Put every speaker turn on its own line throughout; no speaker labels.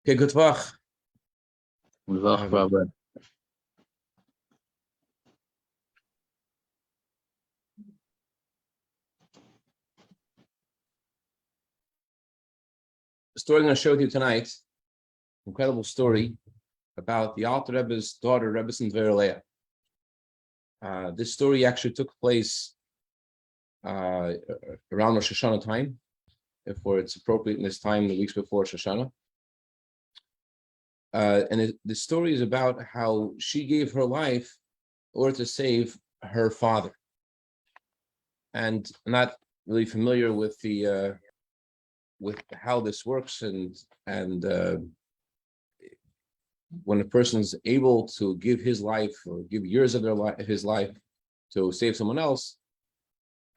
Okay, good Vach.
Rabbi.
The story I'm going to share with you tonight, incredible story about the Alter Rebbe's daughter, Rebbetzin Devorah Leah. This story actually took place around Rosh Hashanah time, therefore it's appropriate in this time, the weeks before Rosh Hashanah. The story is about how she gave her life in order to save her father. And I'm not really familiar with the with how this works, and when a person is able to give his life or give years of his life to save someone else.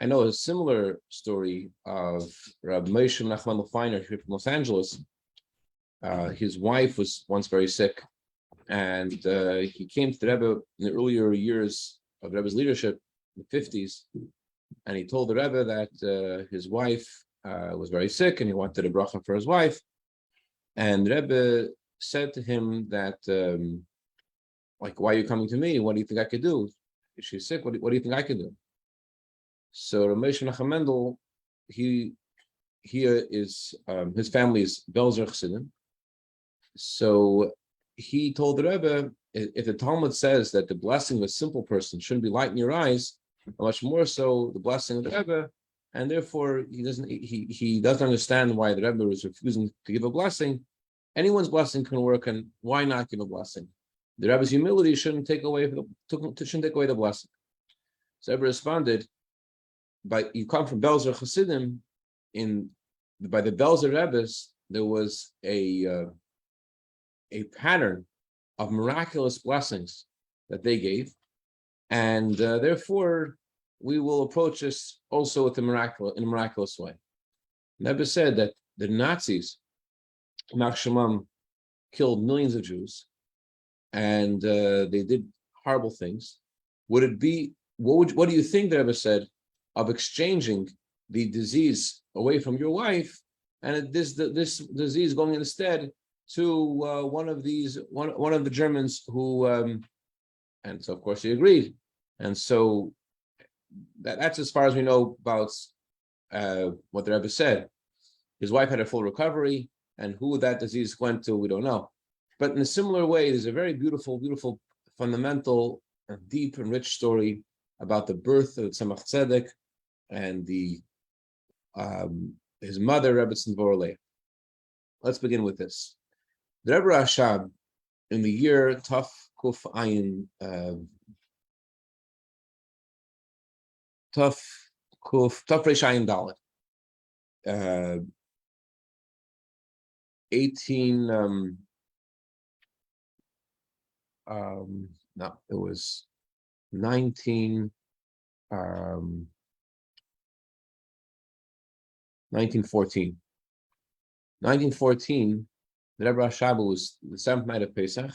I know a similar story of Rabbi Moshe Levin here from Los Angeles. His wife was once very sick, and he came to the Rebbe in the earlier years of the Rebbe's leadership, in the 50s, and he told the Rebbe that his wife was very sick and he wanted a bracha for his wife. And the Rebbe said to him that, why are you coming to me? What do you think I could do? If she's sick, what do you think I could do? So Rabbi Moshe Levin, his family is Belzer Chassidim. So he told the Rebbe, if the Talmud says that the blessing of a simple person shouldn't be light in your eyes, much more so the blessing of the Rebbe, and therefore he doesn't understand why the Rebbe is refusing to give a blessing. Anyone's blessing can work, and why not give a blessing? The Rebbe's humility shouldn't take away the blessing. So Rebbe responded, you come from Belzer Chassidim. By the Belzer Rebbe's, there was a pattern of miraculous blessings that they gave, and therefore we will approach this also in a miraculous way. Rebbe said that the Nazis, shalom, killed millions of Jews, and they did horrible things. What do you think the Rebbe said of exchanging the disease away from your wife, and this disease going instead to one of the Germans who, and so of course he agreed, and so that's as far as we know about what the Rebbe said. His wife had a full recovery, and who that disease went to, we don't know. But in a similar way, there's a very beautiful, fundamental, and deep and rich story about the birth of Tzemach Tzedek and his mother, Rebbetzin Devorah Leah. Let's begin with this. The Rebbe Rashab, in the year Taf Kuf Ayin, Taf Reish Ayin Dalet, 1914. 1914, the Rebbe Rashab was the 7th night of Pesach,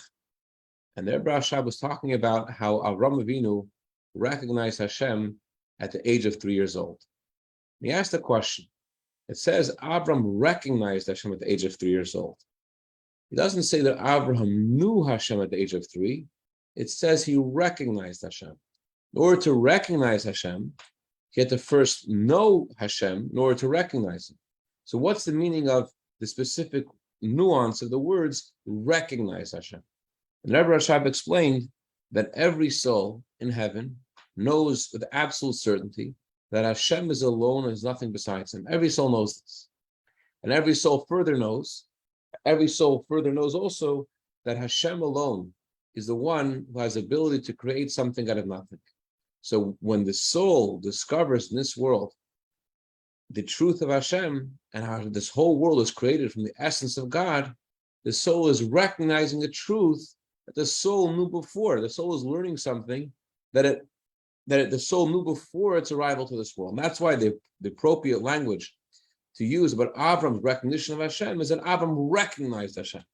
and the Rebbe Rashab was talking about how Avram Avinu recognized Hashem at the age of 3 years old. And he asked a question. It says Avram recognized Hashem at the age of 3 years old. It doesn't say that Abraham knew Hashem at the age of 3. It says he recognized Hashem. In order to recognize Hashem, he had to first know Hashem in order to recognize him. So what's the meaning of the specific nuance of the words recognize Hashem? And Rebbe Rashab explained that every soul in heaven knows with absolute certainty that Hashem is alone and there's nothing besides him. Every soul knows this. And every soul further knows also that Hashem alone is the one who has the ability to create something out of nothing. So when the soul discovers in this world the truth of Hashem and how this whole world is created from the essence of God, the soul is recognizing the truth that the soul knew before. The soul is learning something that the soul knew before its arrival to this world. And that's why the appropriate language to use about Avram's recognition of Hashem is that Avram recognized Hashem.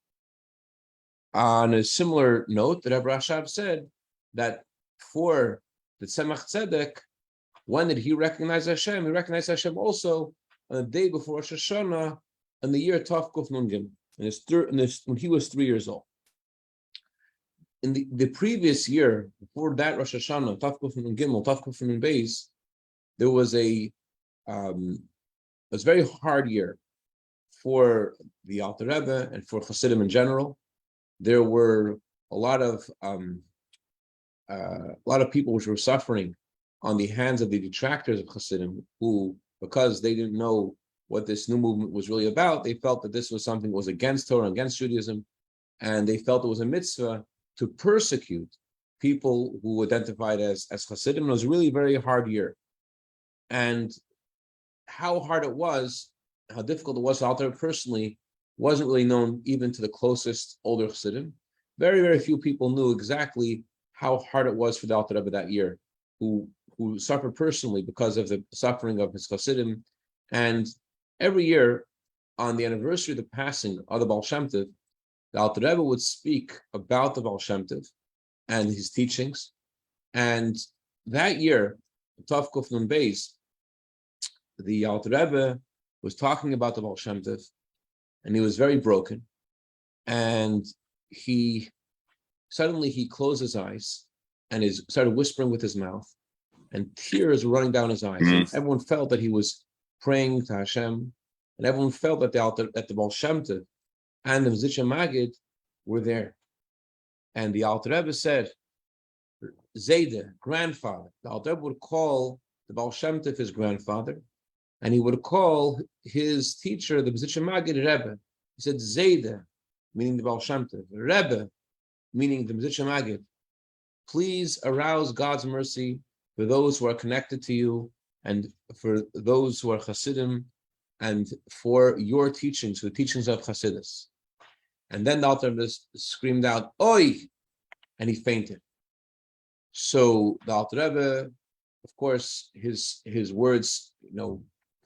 On a similar note, the Rebbe Rashab said that for the Tzemach Tzedek, when did he recognize Hashem? He recognized Hashem also on the day before Rosh Hashanah, in the year Tov Kuf Nun Gimel. when he was 3 years old. In the previous year, before that Rosh Hashanah, Tafkuf and Gimel, Tafkuf and Bais, there was a very hard year for the Alter Rebbe and for Chassidim in general. There were a lot of people which were suffering on the hands of the detractors of Chassidim, who, because they didn't know what this new movement was really about, they felt that this was something that was against Torah, against Judaism, and they felt it was a mitzvah to persecute people who identified as Chassidim. It was really a very hard year. And how hard it was, how difficult it was to Alter Rebbe personally, wasn't really known even to the closest older Chassidim. Very, very few people knew exactly how hard it was for the Alter Rebbe that year, who suffered personally because of the suffering of his Chassidim. And every year, on the anniversary of the passing of the Baal Shem Tov, the Alter Rebbe would speak about the Baal Shem Tov and his teachings. And that year, Tov Kuf Nun Beis, the Alter Rebbe was talking about the Baal Shem Tov, and he was very broken. And he closed his eyes and started whispering with his mouth, and tears were running down his eyes. And everyone felt that he was praying to Hashem, and everyone felt that the Baal Shem Tov and the Mezritcher Magid were there. And the Alter Rebbe said, Zayde, grandfather. The Alter Rebbe would call the Baal Shem Tov his grandfather, and he would call his teacher, the Mezritcher Magid, Rebbe. He said, Zayde, meaning the Baal Shem Tov, Rebbe, meaning the Mezritcher Magid. Please arouse God's mercy for those who are connected to you, and for those who are Chassidim, and for your teachings, the teachings of Chassidus. And then the Alter Rebbe screamed out, Oi! And he fainted. So the Alter Rebbe, of course, his words,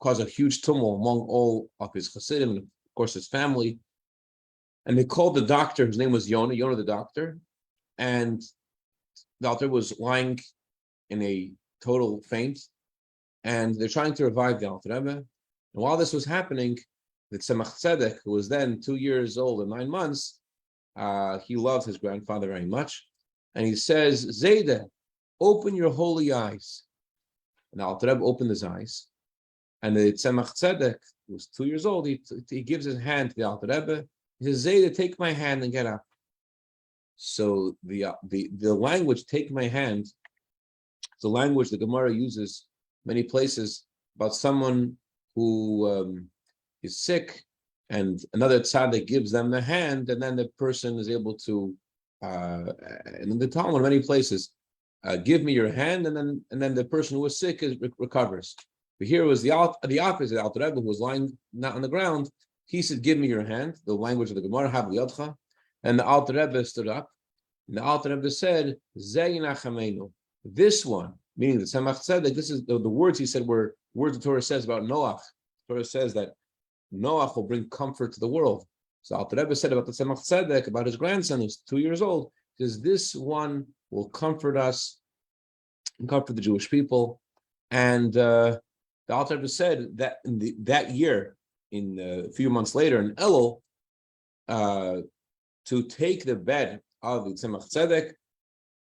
caused a huge tumult among all of his Chassidim, and of course his family. And they called the doctor, his name was Yonah the doctor, and the Alter Rebbe was lying in a total faint, and they're trying to revive the Alter Rebbe. And while this was happening, the Tzedek, who was then 2 years old and 9 months, he loved his grandfather very much, and he says, Zayde, open your holy eyes. And the Alter Rebbe opened his eyes, and the Tzedek, who was 2 years old, he gives his hand to the Alter Rebbe. He says, Zayde, take my hand and get up. So the language, take my hand, the language the Gemara uses many places about someone who is sick, and another tzaddik gives them the hand, and then the person is able to, and in the Talmud, many places, give me your hand, and then the person who was sick recovers. But here was the opposite. The Alter Rebbe, who was lying not on the ground, he said, give me your hand, the language of the Gemara, Hav Yodcha, and the Alter Rebbe stood up, and the Alter Rebbe said, Zeh Yinachamenu, this one, meaning the Tzemach Tzedek, this is the words he said were words the Torah says about Noach. The Torah says that Noach will bring comfort to the world. So Alter Rebbe said about the Tzemach Tzedek, about his grandson who's 2 years old, says this one will comfort us and comfort the Jewish people. And the Alter Rebbe said that in that year, a few months later in Elul, to take the bed of the Tzemach Tzedek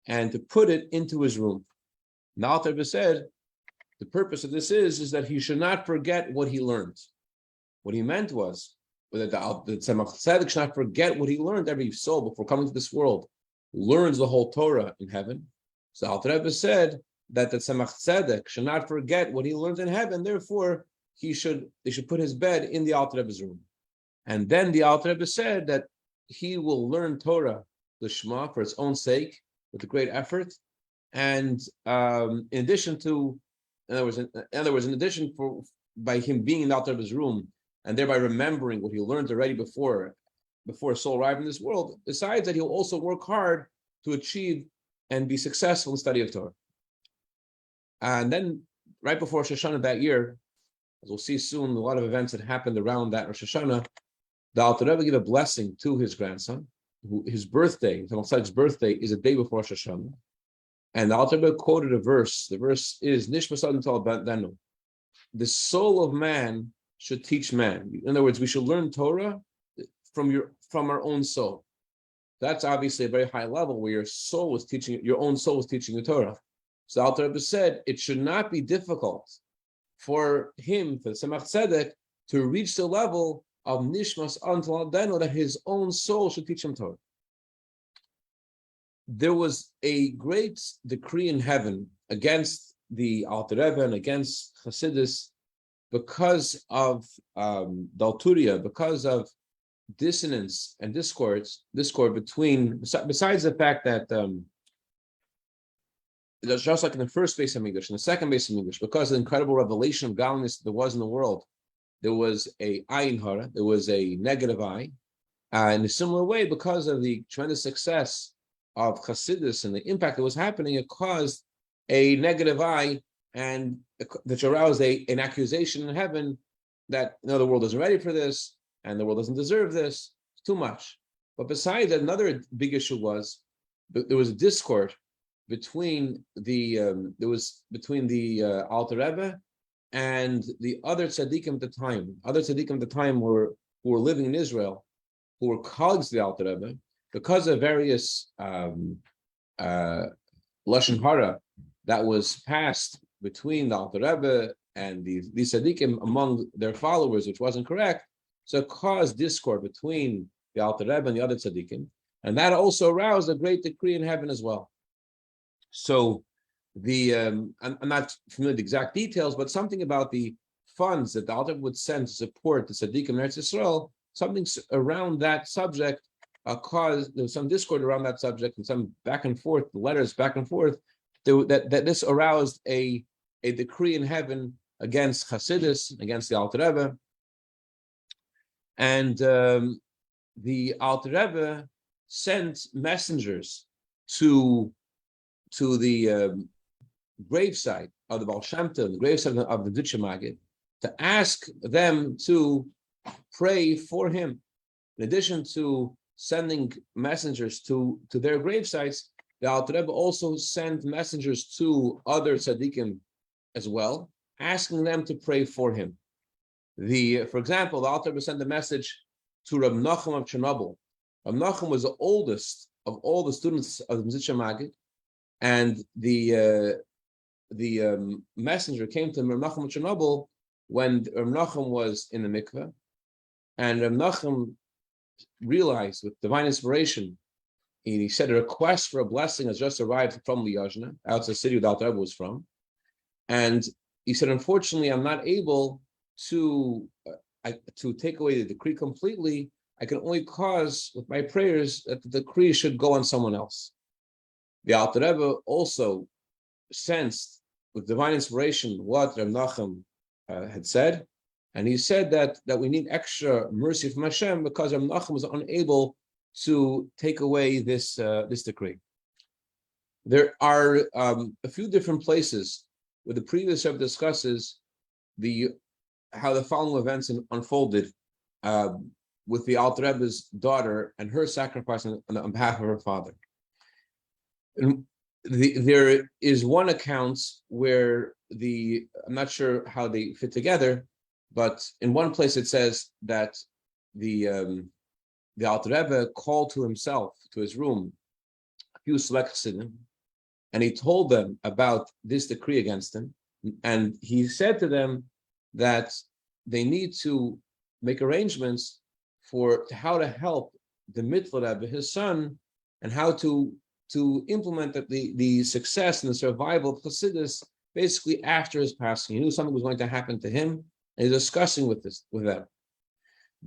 and to put it into his room. And the Alter Rebbe said the purpose of this is that he should not forget what he learned. What he meant was that the Tzemach Tzedek should not forget what he learned. Every soul before coming to this world learns the whole Torah in heaven. So Alter Rebbe said that the Tzemach Tzedek should not forget what he learned in heaven. Therefore, they should put his bed in the Alter Rebbe's room. And then the Alter Rebbe said that he will learn Torah, the Shema, for its own sake, with a great effort. And in addition, by him being in the Alter Rebbe's room and thereby remembering what he learned already before a soul arrived in this world, besides that, he'll also work hard to achieve and be successful in the study of Torah. And then, right before Rosh Hashanah that year, as we'll see soon, a lot of events that happened around that Rosh Hashanah, the Alter Rebbe gave a blessing to his grandson. His birthday, Tzemach Tzedek's birthday, is a day before Rosh Hashanah. And the Alter Rebbe quoted a verse. The verse is, Nishmas Adam Tal Danu. The soul of man should teach man. In other words, we should learn Torah from our own soul. That's obviously a very high level where your own soul was teaching the Torah. So Alter Rebbe said it should not be difficult for him, for the Tzemach Tzedek, to reach the level of Nishmas Antal Adeno, that his own soul should teach him Torah. There was a great decree in heaven against the Alter Rebbe and against Chassidus because of Dalturia, because of dissonance and discord between, besides the fact that just like in the first Bais Hamikdash and the second Bais Hamikdash, because of the incredible revelation of godliness there was in the world, there was a ayin hara, there was a negative eye. In a similar way, because of the tremendous success of Chassidus and the impact that was happening, it caused a negative eye, and which aroused an accusation in heaven that the world isn't ready for this, and the world doesn't deserve this. It's too much. But besides that, another big issue was there was a discord between the Alter Rebbe and the other tzaddikim at the time. Other tzaddikim at the time who were living in Israel, who were colleagues of the Alter Rebbe, because of various lashon hara that was passed between the Alter Rebbe and these tzaddikim among their followers, which wasn't correct. So it caused discord between the Alter Rebbe and the other tzaddikim, and that also aroused a great decree in heaven as well. So I'm not familiar with the exact details, but something about the funds that the Alter Rebbe would send to support the tzaddikim in Eretz Yisrael, something around that subject there was some discord around that subject and some back and forth, letters back and forth, that this aroused a decree in heaven against Chassidus, against the Alter Rebbe. And the Alter Rebbe sent messengers to the gravesite of the Baal Shem Tov, the gravesite of the Dutch Maggid, to ask them to pray for him. In addition to sending messengers to their gravesites, the Alter Rebbe also sent messengers to other tzaddikim as well, asking them to pray for him. For example, the Alter Rebbe sent a message to Reb Nachum of Chernobyl. Reb Nachum was the oldest of all the students of the Dutch Maggid, and the messenger came to Reb Nachum of Chernobyl when Reb Nachum was in the mikveh, and Reb Nachum realized with divine inspiration, he said a request for a blessing has just arrived from Liyazhna, outside the city where the Alter Rebbe was from, and he said, unfortunately, I'm not able to take away the decree completely. I can only cause with my prayers that the decree should go on someone else. The Alter Rebbe also sensed with divine inspiration what Reb Nachum had said, and he said that we need extra mercy from Hashem because Reb Nachum was unable to take away this decree. There are a few different places where the previous Rebbe discusses how the following events unfolded with the Alter Rebbe's daughter and her sacrifice on behalf of her father. And there is one account where I'm not sure how they fit together, but in one place it says that the Alter Rebbe called to his room, a few select chassidim, and he told them about this decree against him, and he said to them that they need to make arrangements for how to help the Mitla Rebbe, his son, and how to implement the success and the survival of Chassidus basically after his passing. He knew something was going to happen to him, and he's discussing with them.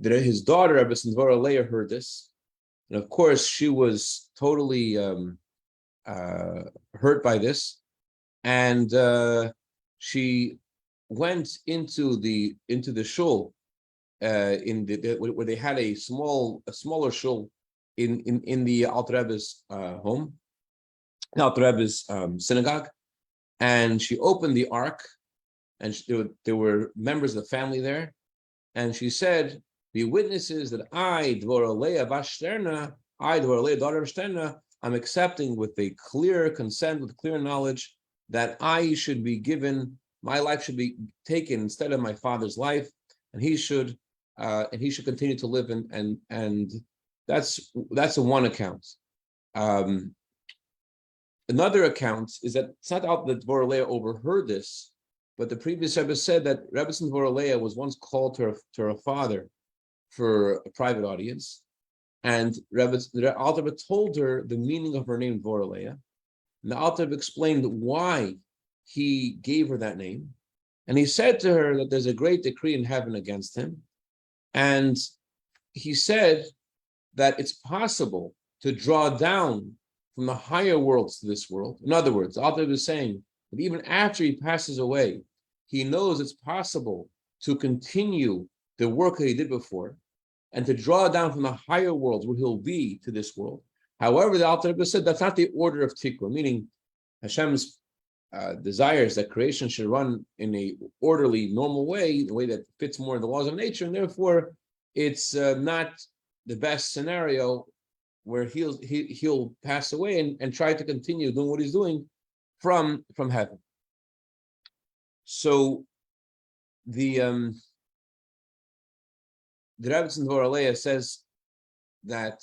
His daughter, Devorah Leah, heard this, and of course she was totally hurt by this, and she went into the shul where they had a smaller shul in the Alter Rebbe's home, Alter Rebbe's synagogue, and she opened the ark, and there were members of the family there, and she said, "Be witnesses that I, Devorah Leah, Devorah Leah, daughter of Shterna, I'm accepting with a clear consent, with clear knowledge that I should be given, my life should be taken instead of my father's life, and he should and he should continue to live and that's a one account. Another account is that it's not out that Devorah Leah overheard this, but the previous Rebbe said that Rebbetzin Devorah Leah was once called to her father for a private audience, and the Alter Rebbe told her the meaning of her name Devorah Leah, and the Alter Rebbe explained why he gave her that name, and he said to her that there's a great decree in heaven against him, and he said that it's possible to draw down from the higher worlds to this world. In other words, the Alter Rebbe is saying that even after he passes away, he knows it's possible to continue the work that he did before and to draw down from the higher worlds where he'll be to this world. However, the Alter Rebbe said that's not the order of Tikkun, meaning Hashem's desires that creation should run in a orderly, normal way, the way that fits more in the laws of nature, and therefore it's not the best scenario where he'll pass away and try to continue doing what he's doing from heaven. So the Rebbetzin Devorah Leah says that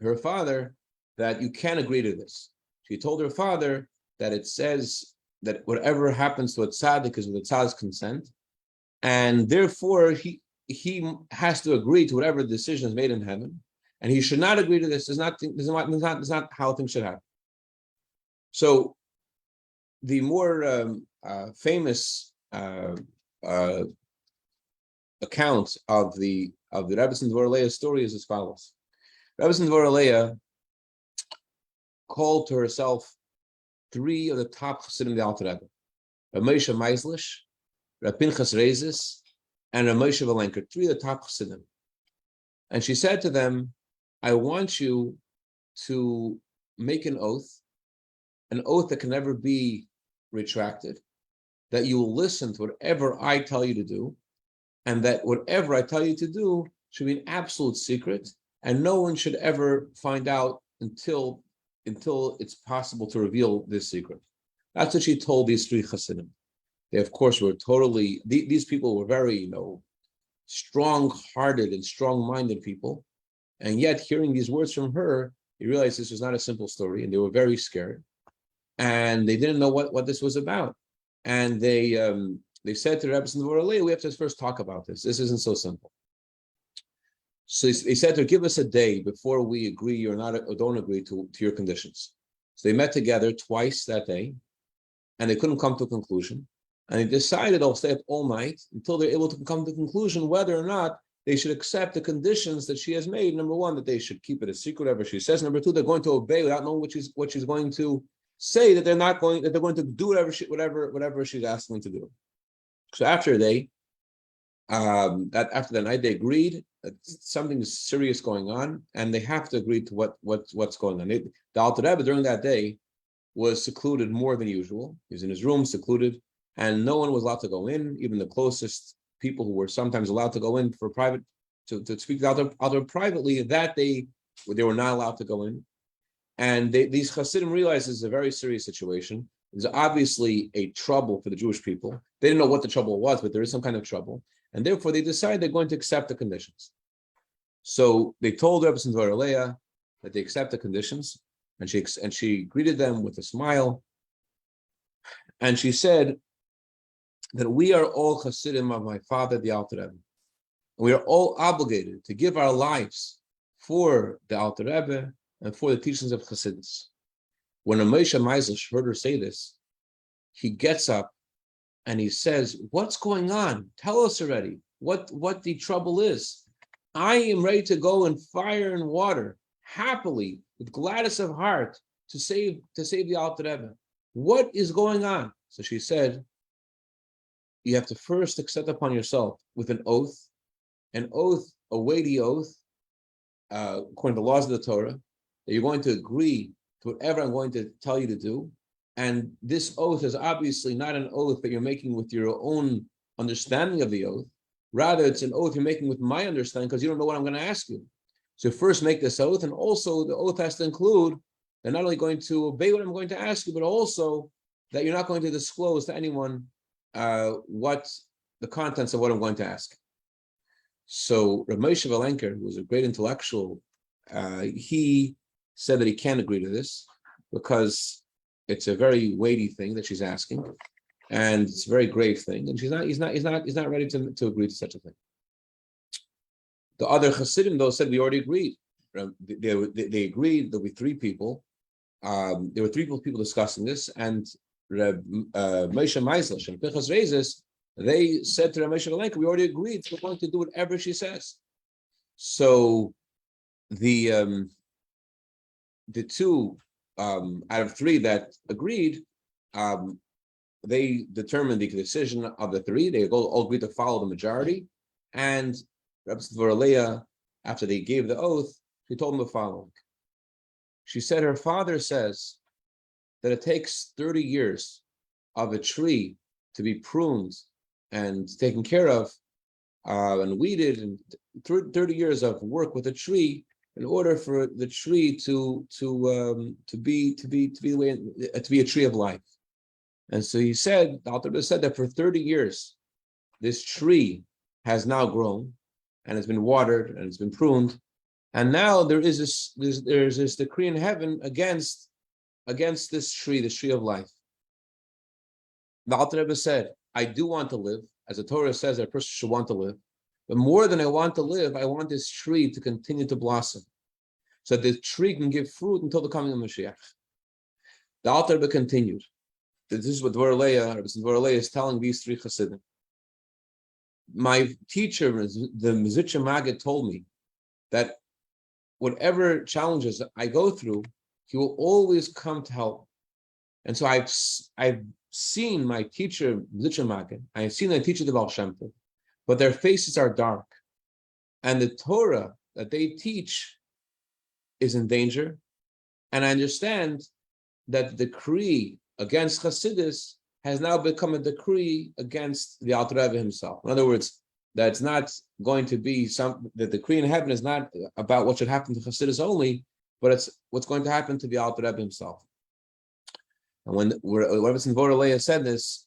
her father, that you can't agree to this. She told her father that it says that whatever happens to a tzaddik is with a tzaddik's consent, and therefore he has to agree to whatever decision is made in heaven, and he should not agree to this. This is not how things should happen. So the more famous account of the Rebbetzin Devorah Leah story is as follows. Rebbetzin Devorah Leah called to herself three of the top Chassidim of the Alter Rebbe: Rabbi Moshe Meislish, Rabbi Pinchas Reizes, and Rabbi Moshe Valenker, three of the top Chassidim. And she said to them, I want you to make an oath that can never be retracted, that you will listen to whatever I tell you to do, and that whatever I tell you to do should be an absolute secret, and no one should ever find out until it's possible to reveal this secret. That's what she told these three Chassidim. They, of course, were totally, these people were very, strong-hearted and strong-minded people. And yet, hearing these words from her, they realized this was not a simple story, and they were very scared. And they didn't know what this was about. And they said to Rebbetzin Devorah Leah, we have to first talk about this. This isn't so simple. So they said to her, give us a day before we agree or don't agree to your conditions. So they met together twice that day, and they couldn't come to a conclusion. And they decided they'll stay up all night until they're able to come to a conclusion whether or not they should accept the conditions that she has made. Number one, that they should keep it a secret, whatever she says. Number two, they're going to obey without knowing what she's going to say, that they're going to do whatever she's asking them to do. So after after that night, they agreed that something is serious going on, and they have to agree to what's going on. The Alter Rebbe during that day was secluded more than usual. He was in his room, secluded, and no one was allowed to go in. Even the closest people who were sometimes allowed to go in for private to speak to the Alter privately, that they were not allowed to go in. And these Chassidim realized this is a very serious situation. There's obviously a trouble for the Jewish people. They didn't know what the trouble was, but there is some kind of trouble. And therefore, they decided they're going to accept the conditions. So they told Rebbetzin Devorah Leah that they accept the conditions, and she greeted them with a smile. And she said that we are all Chassidim of my father, the Alter Rebbe. We are all obligated to give our lives for the Alter Rebbe and for the teachings of Chassidus. When Moshe Meislish heard her say this, he gets up and he says, what's going on? Tell us already what the trouble is. I am ready to go in fire and water, happily, with gladness of heart, to save the Alter Rebbe. What is going on? So she said, you have to first accept upon yourself with an oath, a weighty oath, according to the laws of the Torah, that you're going to agree to whatever I'm going to tell you to do. And this oath is obviously not an oath that you're making with your own understanding of the oath. Rather, it's an oath you're making with my understanding, because you don't know what I'm going to ask you. So first make this oath, and also the oath has to include that not only going to obey what I'm going to ask you, but also that you're not going to disclose to anyone what the contents of what I'm going to ask. So Rabbi Moshe Levin, who was a great intellectual, he said that he can't agree to this because it's a very weighty thing that she's asking, and it's a very grave thing, and he's not ready to agree to such a thing. The other Chassidim, though, said we already agreed. They agreed there'll be three people. There were three people discussing this, and Moshe Meisel and Pinchas Reizes, they said to Rabbi Moshe Levin, we already agreed. We're going to do whatever she says. So the two out of three that agreed, they determined the decision of the three. They all agreed to follow the majority, and Rabbi Devorah Leah, after they gave the oath, she told them the following. She said her father says that it takes 30 years of a tree to be pruned and taken care of and weeded, and 30 years of work with a tree in order for the tree to be a tree of life. And so he said, the Alter said that for 30 years, this tree has now grown and it's been watered and it's been pruned. And now there's this decree in heaven against this tree of life. The Alter Rebbe said, I do want to live, as the Torah says that a person should want to live, but more than I want to live, I want this tree to continue to blossom, so that the tree can give fruit until the coming of Mashiach. The Alter Rebbe continued. This is what Devorah Leah is telling these three Chassidim. My teacher, the Mezritcher Maggid, told me that whatever challenges I go through, he will always come to help. And so I've seen my teacher, Mezritcher Maggid, I've seen my teacher, the Baal Shem Tov, but their faces are dark. And the Torah that they teach is in danger. And I understand that the decree against Chassidus has now become a decree against the Alter Rebbe himself. In other words, that it's not going to be the decree in heaven is not about what should happen to Chassidus only, but it's what's going to happen to the Alter Rebbe himself. And when Rebbetzin Devorah Leah said this,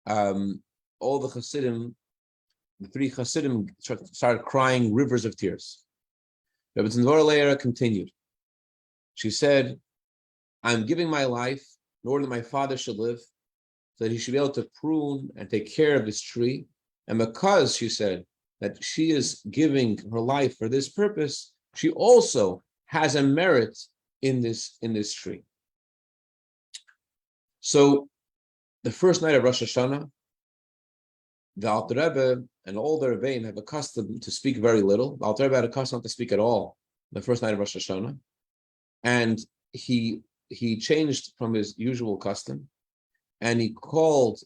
all the Chassidim, the three Chassidim, started crying rivers of tears. Rebbetzin Devorah Leah continued. She said, I'm giving my life in order that my father should live, so that he should be able to prune and take care of this tree. And because she said that she is giving her life for this purpose, she also has a merit in this tree. So the first night of Rosh Hashanah, the Alter Rebbe and all the Rebbein have a custom to speak very little. The Alter Rebbe had a custom to speak at all the first night of Rosh Hashanah. And he changed from his usual custom, and he called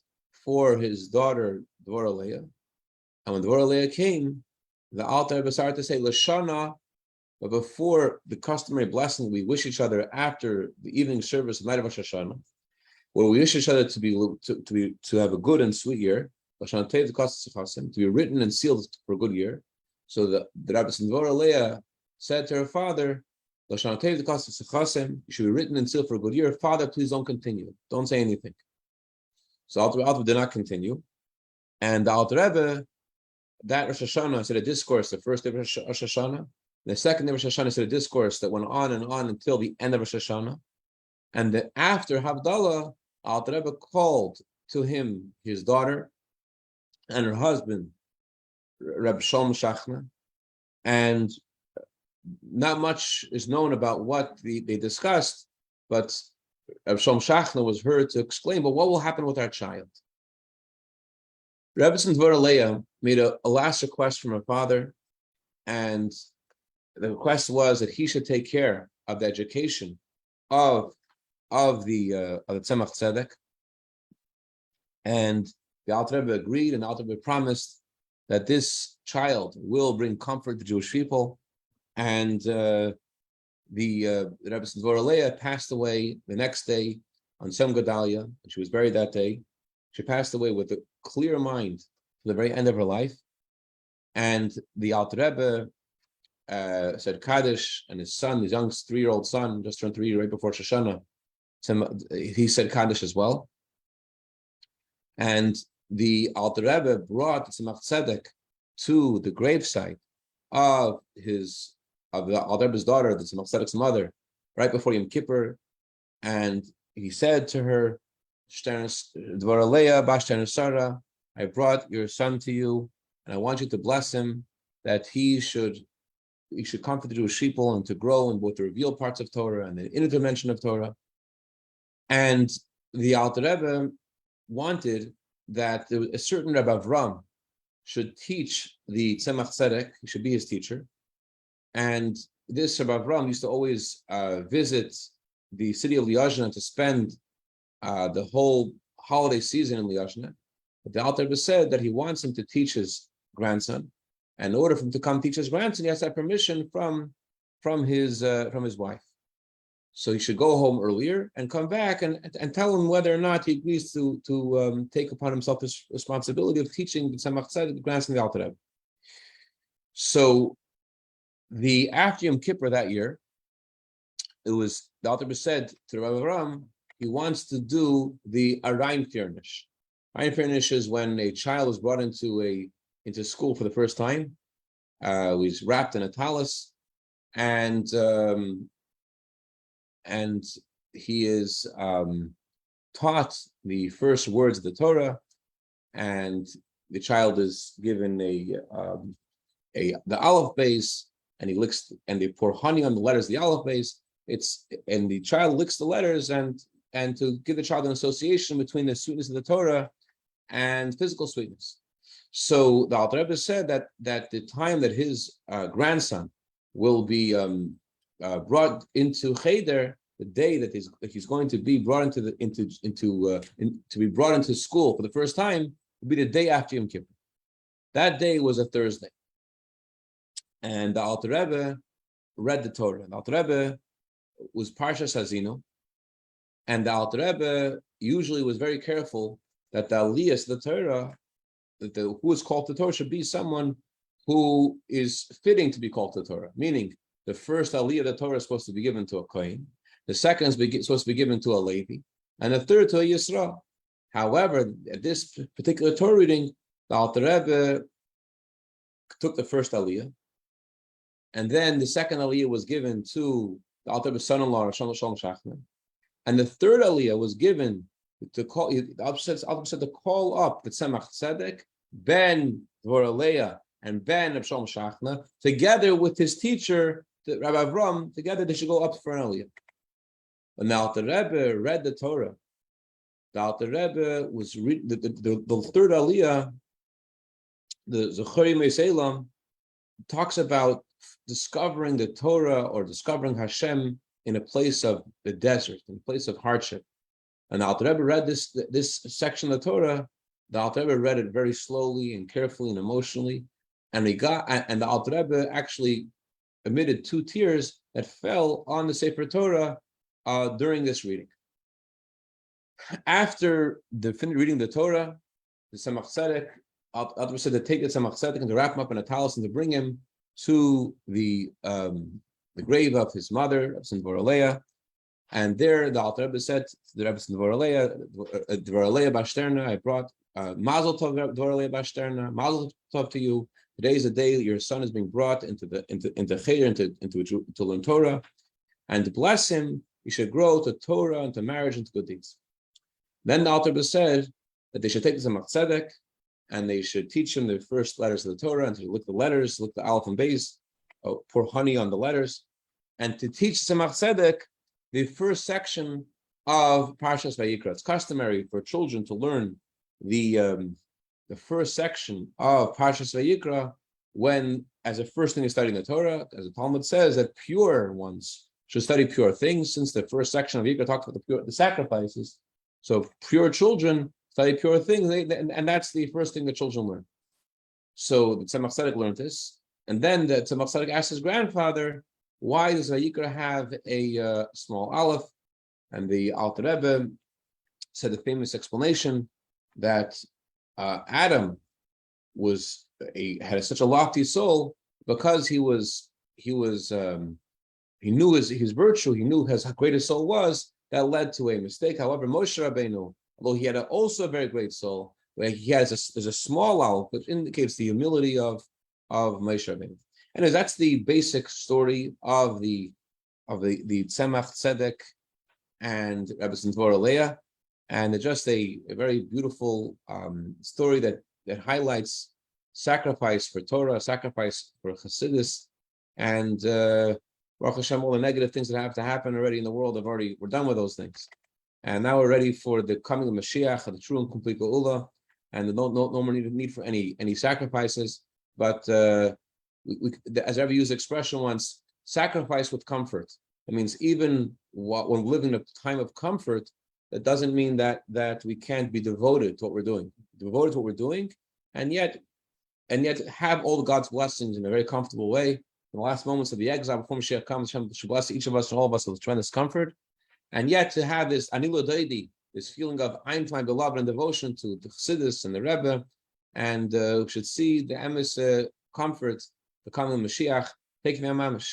for his daughter, Devorah Leah. And when Devorah Leah came, the Alter Rebbe started to say, Lashana, but before the customary blessing we wish each other after the evening service, the night of Rosh Hashanah, where we wish each other to have a good and sweet year, to be written and sealed for a good year. So the Rabbi Devorah Leah said to her father, you should be written and sealed for a good year. Father, please don't continue. Don't say anything. So Alter Rebbe did not continue. And the Alter Rebbe, that Rosh Hashanah, said a discourse, the first day of Rosh Hashanah. The second day of Rosh Hashanah, said a discourse that went on and on until the end of Rosh Hashanah. And after Havdalah, Alter Rebbe called to him his daughter and her husband, Reb Shalom Shachna, and not much is known about what they discussed, but Reb Shalom Shachna was heard to explain, but what will happen with our child? Rebbetzin Devorah Leah made a last request from her father, and the request was that he should take care of the education of the Tzemach Tzedek. And the Alter Rebbe agreed, and the Alter Rebbe promised that this child will bring comfort to Jewish people. And the Rebbetzin Devorah Leah passed away the next day on Sem Gedalia, and she was buried that day. She passed away with a clear mind to the very end of her life. And the Alter Rebbe said Kaddish, and his son, his young 3-year-old son, just turned 3 right before Shoshana, he said Kaddish as well. And the Alter Rebbe brought Tzemach Tzedek to the gravesite of the Alter Rebbe's daughter, the Tzemach Tzedek's mother, right before Yom Kippur, and he said to her, Devorah Leah, Bashter Sarah, I brought your son to you, and I want you to bless him, that he should comfort the Jewish people and to grow in both the revealed parts of Torah and the inner dimension of Torah. And the Alter Rebbe wanted that a certain Rabbi Avram should teach the Tzemach Tzedek, he should be his teacher. And this Rabbi Avram used to always visit the city of Liozna to spend the whole holiday season in Liozna. But the Alter Rebbe said that he wants him to teach his grandson. And in order for him to come teach his grandson, he has to have permission from his wife. So he should go home earlier and come back and tell him whether or not he agrees to take upon himself this responsibility of teaching the Tzemach Tzedek, the grandson of the Alter Rebbe. So after Yom Kippur that year, it was the Alter Rebbe said to Rabbi Avram, he wants to do the Arayin Firnish. Arayin Firnish is when a child is brought into school for the first time. He's wrapped in a tallis, and he is taught the first words of the Torah, and the child is given the aleph base, and they pour honey on the letters of the aleph base. And the child licks the letters, and to give the child an association between the sweetness of the Torah and physical sweetness. So the Alter Rebbe said that the time that his grandson will be brought into Cheder, the day that he's going to be brought to be brought into school for the first time, will be the day after Yom Kippur. That day was a Thursday, and the Alter Rebbe read the Torah. The Alter Rebbe was Parshas Hazino, and the Alter Rebbe usually was very careful that the Aliyah, the Torah, who is called to Torah, should be someone who is fitting to be called to Torah. Meaning, the first Aliyah of the Torah is supposed to be given to a Kohen, the second is supposed to be given to a Levi, and the third to a Yisrael. However, at this particular Torah reading, the Alter Rebbe took the first Aliyah, and then the second Aliyah was given to the Alter Rebbe's son-in-law, Shalom Shachman, and the third Aliyah was given to call. The Alter said to call up the Tzemach Tzedek, ben Devorah Leah, and ben Shalom Shachna, together with his teacher, Rabbi Avram. Together they should go up for an Aliyah. When the Alter Rebbe read the Torah, the Alter Rebbe was the third Aliyah, the Zechari Meiselam, talks about discovering the Torah or discovering Hashem in a place of the desert, in a place of hardship. And the Alter Rebbe read this section of the Torah. The Alter Rebbe read it very slowly and carefully and emotionally, and the Alter Rebbe actually emitted 2 tears that fell on the Sefer Torah during this reading. After reading the Torah, the Tzemach Tzedek, Alter Rebbe said to take the Tzemach Tzedek and to wrap him up in a tallis and to bring him to the grave of his mother, Devorah Leah. And there, the Alter Rebbe said to the Rebbetzin Devorah Leah Bashterna, I brought Mazel Tov Devorah Leah Bashterna, Mazel Tov to you. Today is the day your son is being brought into Cheder, to learn Torah, and to bless him. He should grow to Torah and to marriage and to good deeds. Then the Alter Rebbe said that they should take the Tzemach Tzedek and they should teach him the first letters of the Torah, and to look the letters, look the aleph and beis, pour honey on the letters, and to teach Tzemach Tzedek the first section of Parshas Vayikra. It's customary for children to learn the first section of Parshas Vayikra when, as a first thing, is studying the Torah. As the Talmud says, that pure ones should study pure things, since the first section of Vayikra talks about the sacrifices. So pure children study pure things, and that's the first thing that children learn. So the Tzemach Tzedek learned this, and then the Tzemach Tzedek asked his grandfather, why does Vayikra have a small aleph? And the Alter Rebbe said the famous explanation that Adam had such a lofty soul because he knew his virtue, he knew how great his soul was, that led to a mistake. However, Moshe Rabbeinu, although he had also a very great soul, where he has there's a small aleph, which indicates the humility of Moshe Rabbeinu. And that's the basic story of the Tzemach, Tzedek, and Rebbetzin Devorah Leah, and it's just a very beautiful story that highlights sacrifice for Torah, sacrifice for Chassidus, and Baruch Hashem, all the negative things that have to happen already in the world we're done with those things, and now we're ready for the coming of Mashiach, the true and complete Geula, and no more need for any sacrifices. But we, as Rebbe used the expression once, sacrifice with comfort. It means even when we're living in a time of comfort, that doesn't mean that we can't be devoted to what we're doing. Devoted to what we're doing, and yet have all God's blessings in a very comfortable way. In the last moments of the exile, before Mashiach comes, Hashem should bless each of us and all of us with tremendous comfort, and yet to have this anilo doidi, this feeling of I'm my beloved and devotion to the Chassidus and the Rebbe, and we should see the emes comfort, the coming Mashiach, taking their mamish.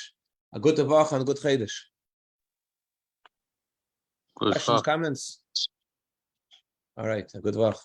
A good Tavach and a good Chaydish. Questions, comments? All right, a good Tavach.